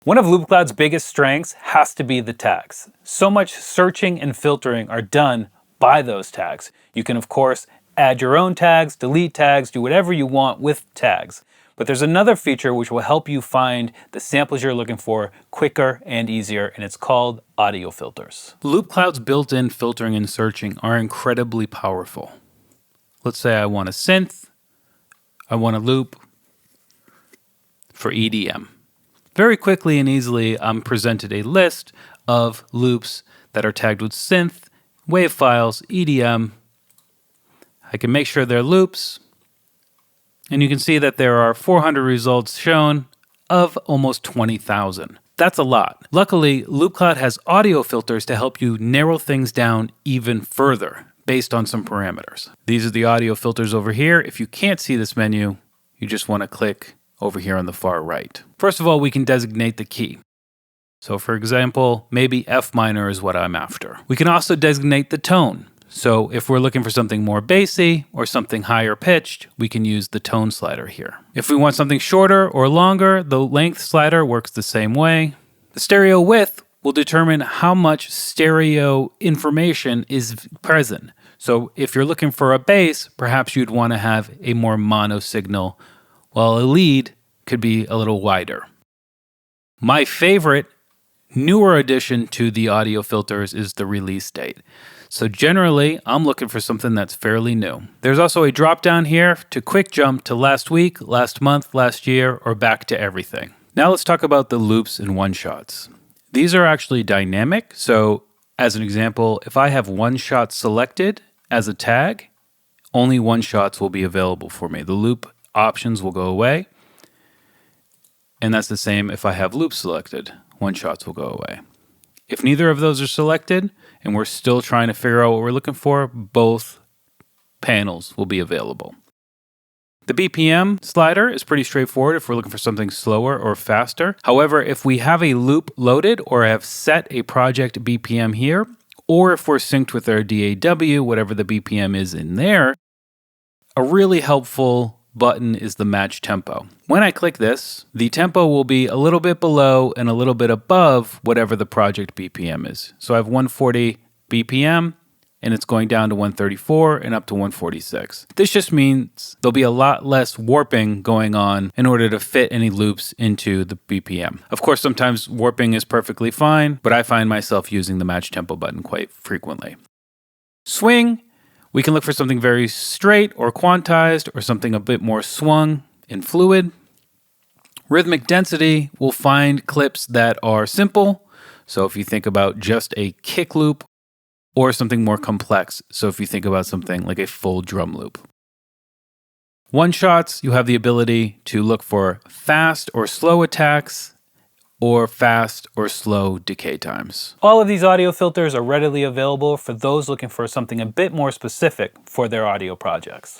One of Loopcloud's biggest strengths has to be the tags. So much searching and filtering are done by those tags. You can, of course, add your own tags, delete tags, do whatever you want with tags. But there's another feature which will help you find the samples you're looking for quicker and easier, and it's called audio filters. Loopcloud's built-in filtering and searching are incredibly powerful. Let's say I want a synth, I want a loop for EDM. Very quickly and easily, I'm presented a list of loops that are tagged with synth, wave files, EDM. I can make sure they're loops. And you can see that there are 400 results shown of almost 20,000. That's a lot. Luckily, Loopcloud has audio filters to help you narrow things down even further based on some parameters. These are the audio filters over here. If you can't see this menu, you just want to click over here on the far right. First of all, we can designate the key. So for example, maybe F minor is what I'm after. We can also designate the tone. So if we're looking for something more bassy or something higher pitched, we can use the tone slider here. If we want something shorter or longer, the length slider works the same way. The stereo width will determine how much stereo information is present. So if you're looking for a bass, perhaps you'd want to have a more mono signal, while a lead could be a little wider. My favorite newer addition to the audio filters is the release date. So generally, I'm looking for something that's fairly new. There's also a drop down here to quick jump to last week, last month, last year, or back to everything. Now let's talk about the loops and one-shots. These are actually dynamic. So as an example, if I have one-shot selected as a tag, only one-shots will be available for me. The loop options will go away. And that's the same if I have loops selected. One-shots will go away. If neither of those are selected and we're still trying to figure out what we're looking for, both panels will be available. The BPM slider is pretty straightforward if we're looking for something slower or faster. However, if we have a loop loaded or have set a project BPM here, or if we're synced with our DAW, whatever the BPM is in there, a really helpful button is the match tempo. When I click this, the tempo will be a little bit below and a little bit above whatever the project BPM is. So I have 140 BPM and it's going down to 134 and up to 146. This just means there'll be a lot less warping going on in order to fit any loops into the BPM. Of course, sometimes warping is perfectly fine, but I find myself using the match tempo button quite frequently. Swing. We can look for something very straight or quantized or something a bit more swung and fluid. Rhythmic density will find clips that are simple. So if you think about just a kick loop or something more complex. So if you think about something like a full drum loop. One-shots, you have the ability to look for fast or slow attacks or fast or slow decay times. All of these audio filters are readily available for those looking for something a bit more specific for their audio projects.